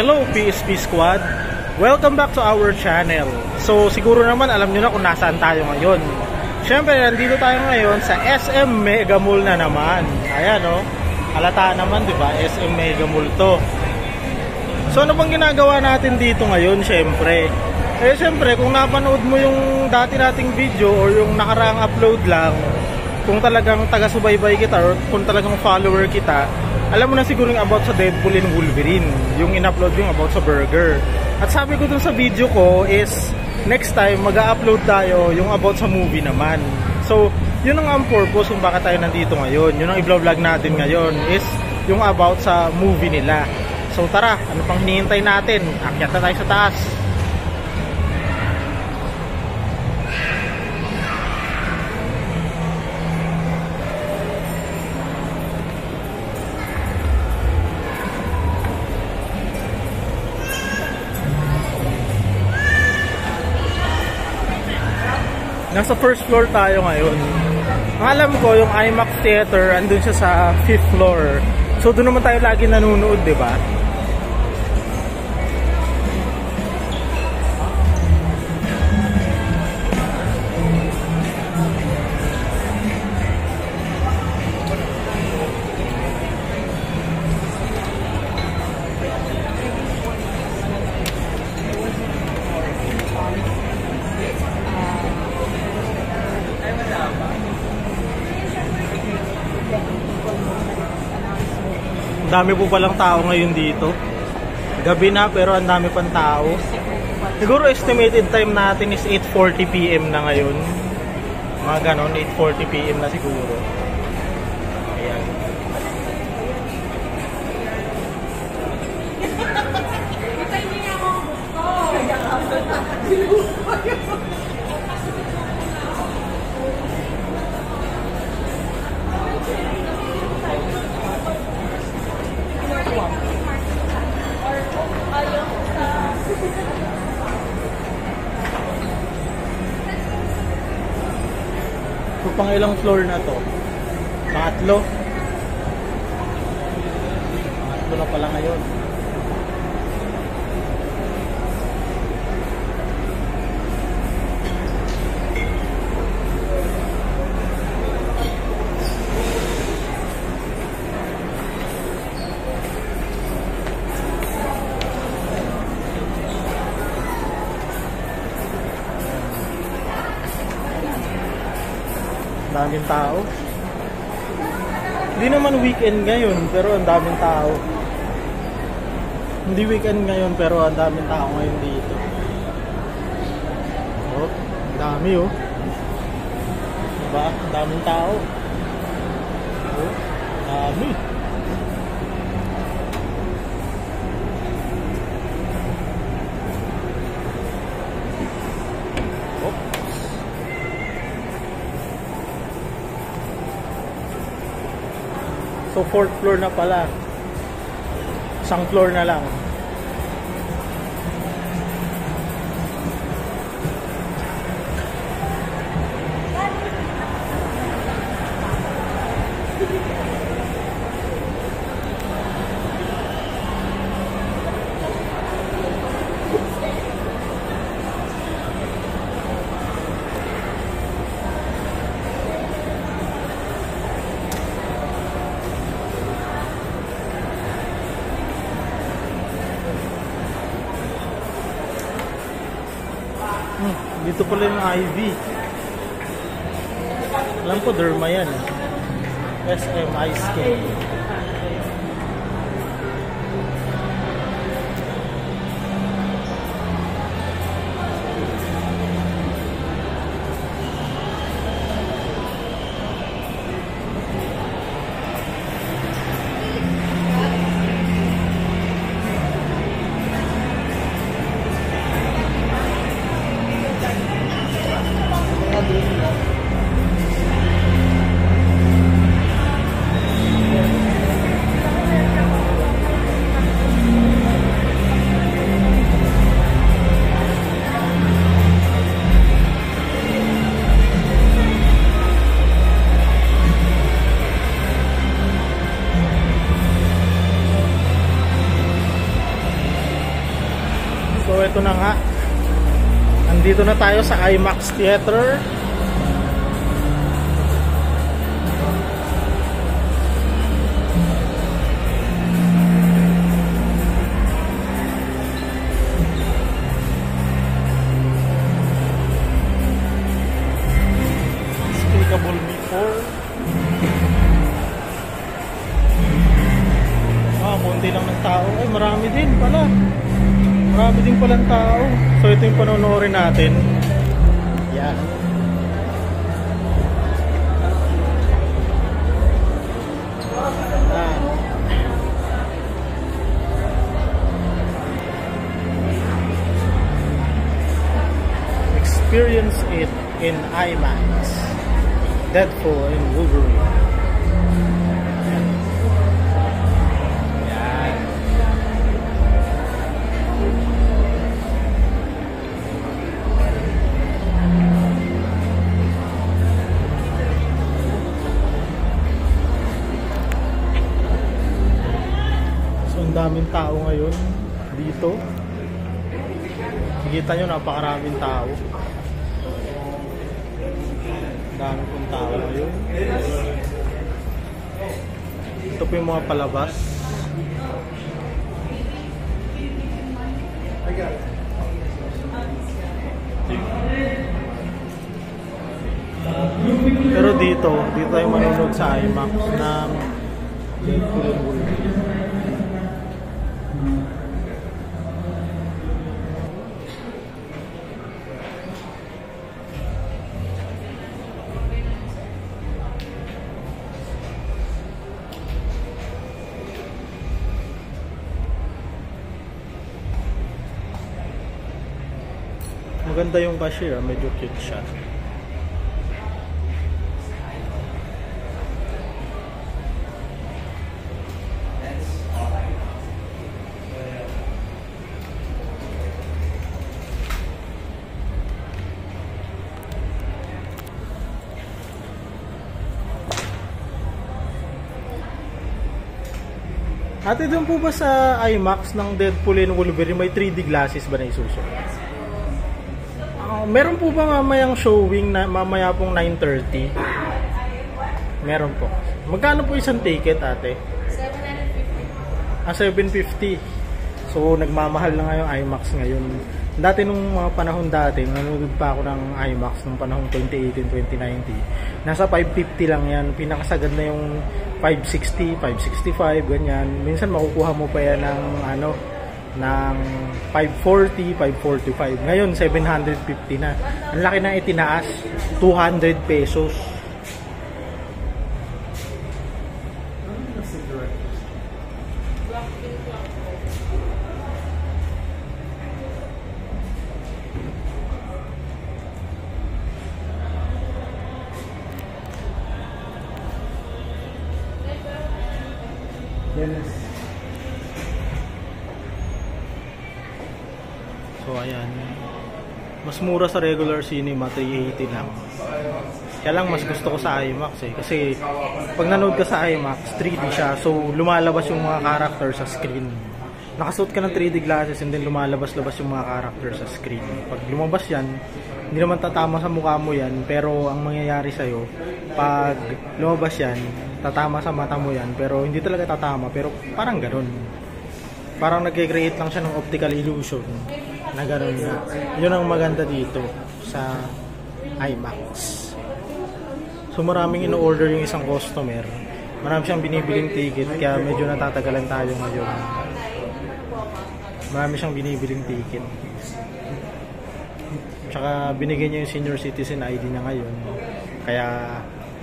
Hello PSP Squad! Welcome back to our channel. So siguro naman alam nyo na kung nasaan tayo ngayon. Siyempre nandito tayo ngayon sa SM Mega Mall na naman. Ayan o, halata naman diba, SM Mega Mall to. So ano bang ginagawa natin dito ngayon? Siyempre kung napanood mo yung dati nating video or yung nakaraang upload lang, kung talagang taga-subaybay kita or kung talagang follower kita, alam mo na siguro yung about sa Deadpool and Wolverine, yung in-upload yung about sa burger. At sabi ko dun sa video ko is next time mag-upload tayo yung about sa movie naman. So yun ang purpose kung bakit tayo nandito ngayon. Yun ang i-vlog natin ngayon is yung about sa movie nila. So tara, ano pang hinihintay natin? Akyat na tayo sa taas. Nasa first floor tayo ngayon. Ang alam ko, yung IMAX Theater, andun siya sa 5th floor. So doon naman tayo lagi nanonood, di ba? Ang dami po palang tao ngayon dito. Gabi na pero ang dami pang tao. Siguro estimated time natin is 8:40 PM na ngayon. Mga ganon, 8:40 PM na siguro. Ayan. So, pang ilang floor na to? Pangatlo? Pangatlo na pala ngayon. Daming tao. Hindi naman weekend ngayon pero ang daming tao. Hindi weekend ngayon pero ang daming tao ngayon dito. Oh, ang dami oh. Diba? Ang daming tao. Oh, dami. So 4th floor na pala. Isang floor na lang. Dito pala yung IV. Alam ko derma yan. SM Ice Cream. ito na nga. Andito na tayo sa IMAX Theater. Despicable Me 4. Konti lang ng tao. Ay, marami din pala. Marami din palang tao. So, ito yung panonoodin natin. Yan. Experience it in IMAX. Deadpool and Wolverine. Ang daming tao ngayon dito. Nakikita nyo, napakaraming tao. Ang dami pong tao ngayon. Ito po yung mga palabas. Pero dito tayo manonood sa IMAX ng Deadpool and Wolverine. Maganda yung cashier, medyo cute siya. Ate, doon po ba sa IMAX ng Deadpool and Wolverine may 3D glasses ba na isusunod? Meron po ba mamayang showing na mamaya pong 9:30? Meron po. Magkano po isang ticket, ate? 750. 750. So nagmamahal na nga yung IMAX ngayon. Dati nung mga panahon dati, nanonood pa ako ng IMAX nung panahon 2018, 2019. Nasa 550 lang yan. Pinakasagad na yung 560, 565, ganyan. Minsan makukuha mo pa yan ng ng 540, 545. Ngayon 750 na. Ang laki na itinaas, 200 pesos. So ayan, mas mura sa regular cinema, 380 lang. Kaya lang mas gusto ko sa IMAX kasi pag nanood ka sa IMAX 3D siya, so lumalabas yung mga character sa screen. Nakasuot ka ng 3D glasses and then lumalabas-labas yung mga character sa screen. Pag lumabas yan, hindi naman tatama sa mukha mo yan, pero ang mangyayari sa'yo, pag lumabas yan, tatama sa mata mo yan, pero hindi talaga tatama, pero parang ganun. Parang nag-create lang siya ng optical illusion na gano'n nga. Yun ang maganda dito sa IMAX. So maraming in-order yung isang customer. Marami siyang binibiling ticket, kaya medyo natatagalan tayo ngayon. Marami siyang binibiling ticket. Tsaka binigyan niya yung senior citizen ID niya ngayon. Kaya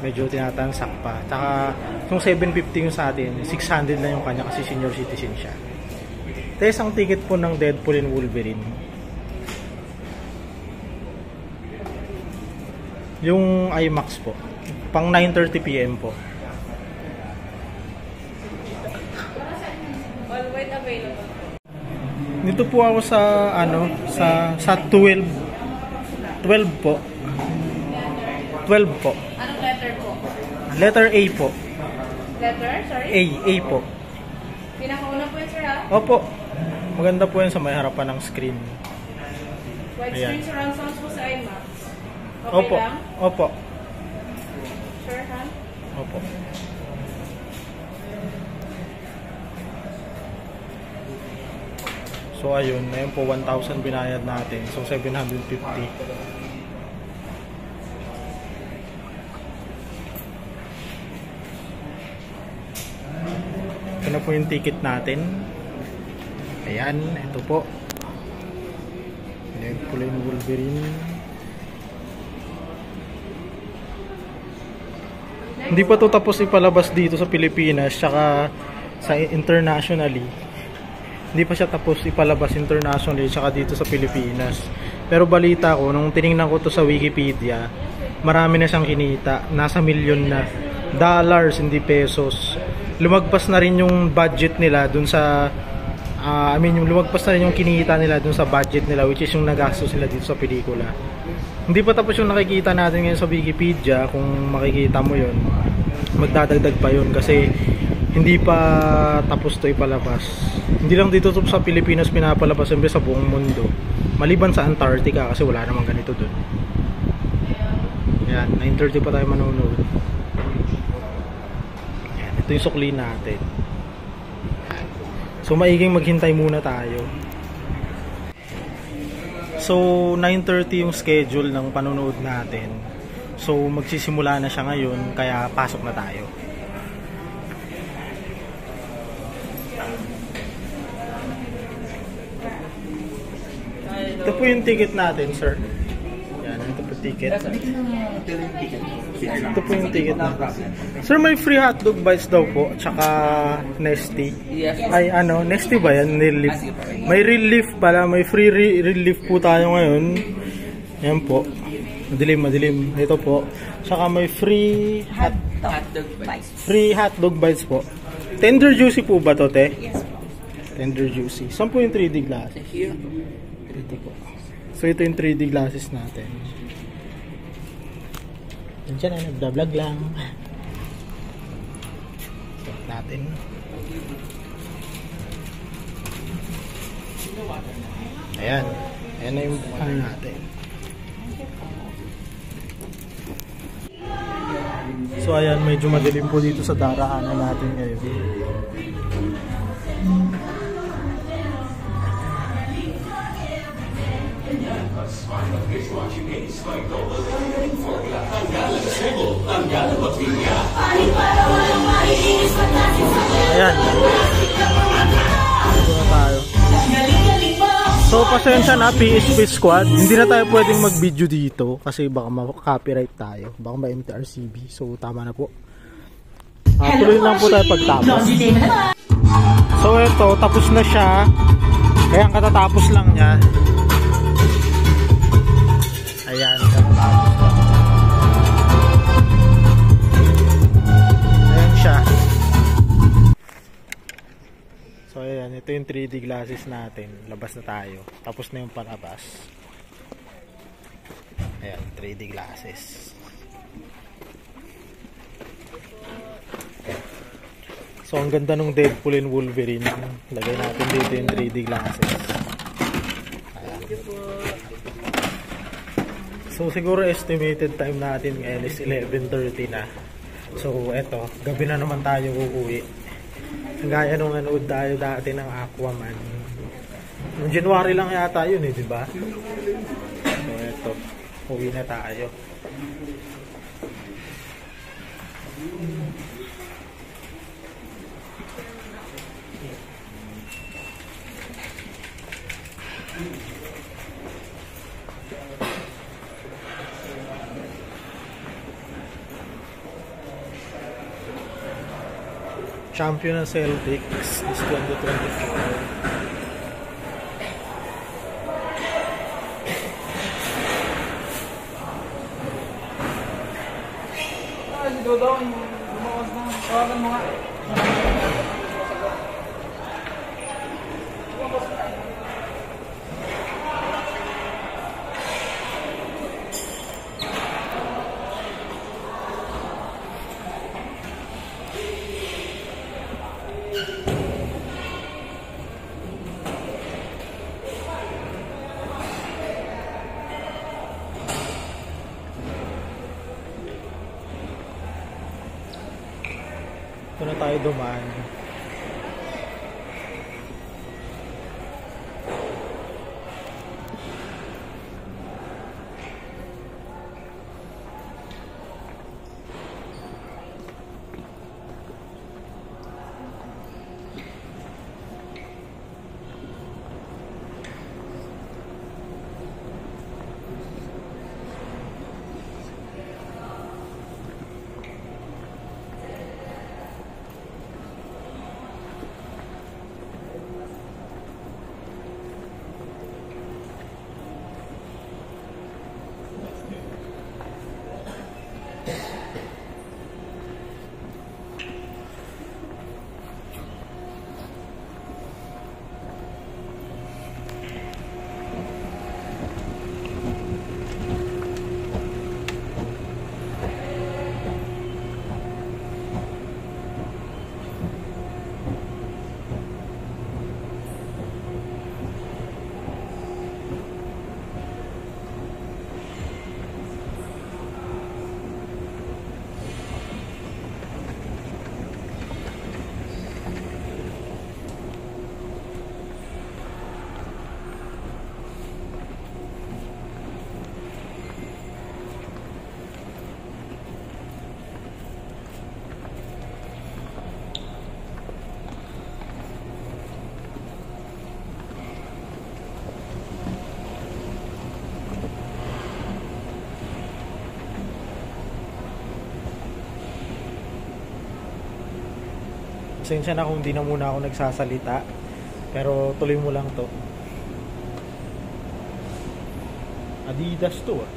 medyo tinatansak pa. Tsaka yung 750 yung sa atin, 600 lang yung kanya kasi senior citizen siya. Ito isang ticket po ng Deadpool and Wolverine. Yung IMAX po. Pang 9:30 PM po. All white available. Dito po ako sa sa 12 po. 12 po. Anong letter po? Letter A po. Letter? Sorry? A po. Pinakauna po yun, sir, ha? Opo. Maganda po yan sa may harapan ng screen. Widescreen surround sounds po sa IMAX. Okay Opo. lang? Opo. Sure, ha? Opo. So ayun, ngayon po 1,000 binayad natin. So 750. Ito na po yung ticket natin. Ayan, ito po. Ayan, kulay ng Wolverine. Hindi pa to tapos ipalabas dito sa Pilipinas tsaka sa internationally. Hindi pa siya tapos ipalabas internationally tsaka dito sa Pilipinas. Pero balita ko, nung tiningnan ko to sa Wikipedia, marami na siyang kinita. Nasa milyon na dollars, hindi pesos. Lumagpas na rin yung budget nila dun sa yung lumagpas na rin yung kinita nila dun sa budget nila, which is yung nagastos nila dito sa pelikula. Hindi pa tapos yung nakikita natin ngayon sa Wikipedia. Kung makikita mo yun, magdadagdag pa yun kasi hindi pa tapos to ipalabas. Hindi lang dito sa Pilipinas pinapalabas, siyempre sa buong mundo. Maliban sa Antarctica kasi wala namang ganito dun. Ayan, 9:30 pa tayo manonood. Ayan, ito yung sukli natin. So maiging maghintay muna tayo. So 9:30 yung schedule ng panonood natin. So magsisimula na siya ngayon, kaya pasok na tayo. Ito po yung ticket natin, sir. Yan, ito po ticket. Ito po yung ticket natin. Sir, may free hotdog bites daw po, tsaka Nesty. Ay, Nesty ba yan? Relief. May relief pala, may free relief po tayo ngayon. Yan po. Madilim. Ito po. Tsaka may free hotdog bites. Free hotdog bites po. Tender juicy po ba to, te? Yes po. Tender juicy. Saan po yung 3D glasses? Ito po. So ito yung 3D glasses natin. Diyan na, nagda-vlog lang. Stop natin. Ayan. Ayan na yung ano natin. So ayan, medyo madilim po dito sa daraanan natin ngayon. Ayan. Dito na tayo. So pasensya na PSP Squad, hindi na tayo pwedeng mag-video dito kasi baka ma-copyright tayo, baka ma-MTRCB. So tama na po. Tuloy lang po tayo pagtapos. So ito, tapos na siya. Kaya ang katatapos lang niya. Ayan, katatapos lang. Ayan siya. So ayan, ito yung 3D glasses natin. Labas na tayo. Tapos na yung palabas. Ayan, 3D glasses. So ang ganda nung Deadpool and Wolverine. Lagay natin dito yung 3D glasses. Ayan. So siguro estimated time natin ngayon is 11:30 na. So eto, gabi na naman tayo uuwi. Gaya nung nanood tayo dati ng Aquaman. Noong January lang yata yun di ba? So eto, uwi na tayo. Champion ng Celtics is 2024. Ito na tayo dumaan. Pasensya na kung hindi na muna ako nagsasalita. Pero tuloy mo lang to. Adidas to ah.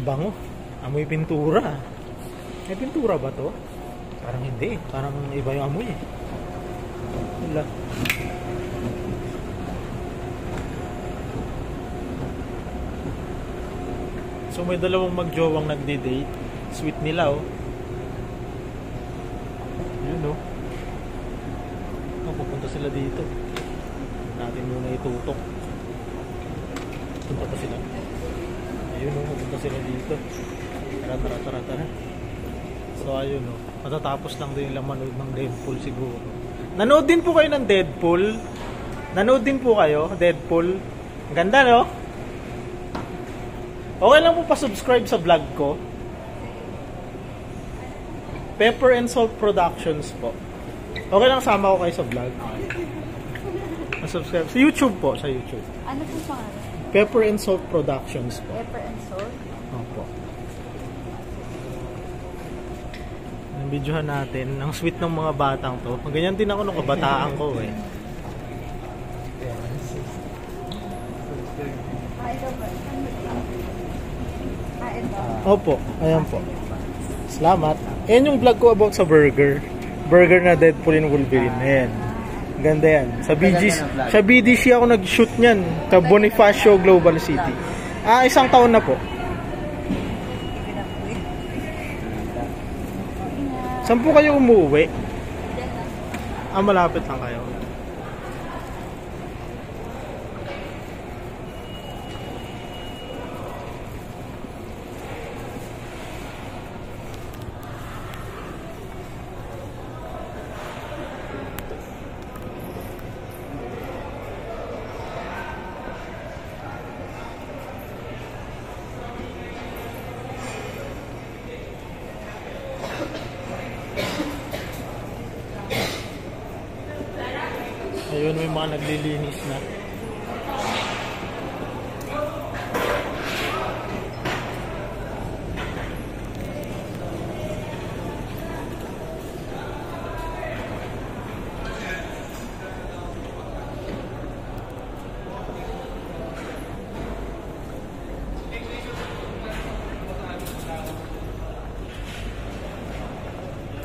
Bango. Amoy pintura. May pintura ba to? Parang hindi. Parang iba yung amoy eh. Wala. So may dalawang magjowang nagde-date. Sweet nila oh. Yun oh. Pupunta sila dito. Natin muna itutok. Punta pa sila. Ayun oh, pupunta sila dito. Tara. So ayun oh. Matatapos lang din nilang manood ng Deadpool siguro. Nanood din po kayo ng Deadpool? Nanood din po kayo? Deadpool? Ang ganda no? Okay lang po pa-subscribe sa vlog ko. Pepper and Salt Productions po. Okay lang sama ko kayo sa vlog. Pa-subscribe. Sa YouTube po. Sa YouTube. Ano po pangalan? Pepper and Salt Productions po. Pepper and Salt? Opo. Videohan natin ang sweet ng mga batang to. Ganyan din ako nung kabataan ko eh. Opo, ayan po. Salamat. Ayan yung vlog ko about sa burger. Burger na Deadpool and Wolverine. Ayan. Ganda yan. Sa BDC ako nag-shoot niyan. Sa Bonifacio Global City. 1 taon na po. Saan po kayo umuwi? Malapit lang kayo. Ayun, may mga naglilinis na.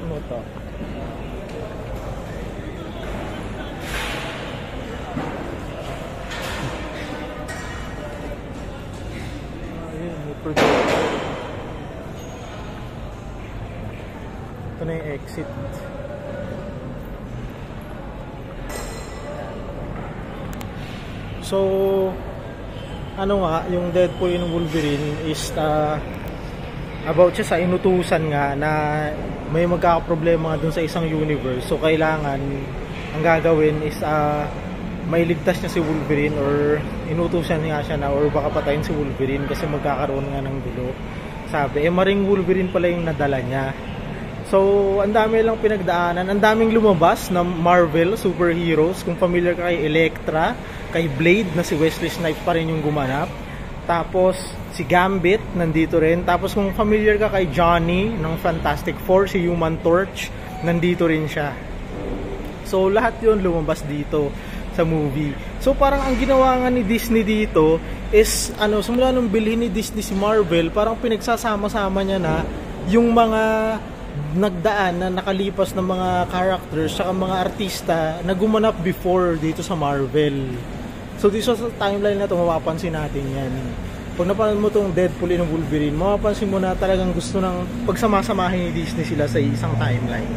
Ano to? Ito na yung X. exit. So ano nga, yung Deadpool and Wolverine is about siya sa inutusan nga na may magkakaproblema nga dun sa isang universe. So kailangan ang gagawin is mailigtas niya si Wolverine, or inutusan nga siya na, or baka patayin si Wolverine kasi magkakaroon nga ng gulo. Sabi, maring Wolverine pala yung nadala niya. So ang dami lang pinagdaanan, ang daming lumabas na Marvel superheroes. Kung familiar ka kay Elektra, kay Blade na si Wesley Snipes pa rin yung gumanap. Tapos si Gambit nandito rin. Tapos kung familiar ka kay Johnny ng Fantastic Four, si Human Torch, nandito rin siya. So lahat yun lumabas dito sa movie. So parang ang ginawa nga ni Disney dito is simula nung bilhin ni Disney si Marvel, parang pinagsasama-sama niya na yung mga nagdaan na nakalipas ng mga characters saka mga artista na gumanap before dito sa Marvel. So dito sa timeline na ito, mapapansin natin yan. Pag napanood mo itong Deadpool and Wolverine, mapapansin mo na talagang gusto ng pagsamasamahin ni Disney sila sa isang timeline.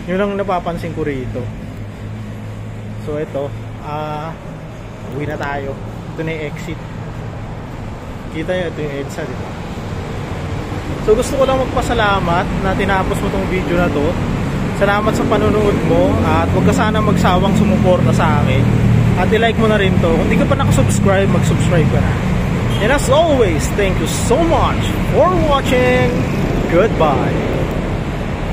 Yun ang napapansin ko rito. So ito, uwi na tayo. Ito na yung exit. Kita nyo, ito yung EDSA, diba? So gusto ko lang magpasalamat na tinapos mo tong video na to. Salamat sa panonood mo, at huwag ka sana magsawang sumuporta sa akin. At i-like mo na rin to. Kung di ka pa nakasubscribe, mag-subscribe ka na. And as always, thank you so much for watching. Goodbye.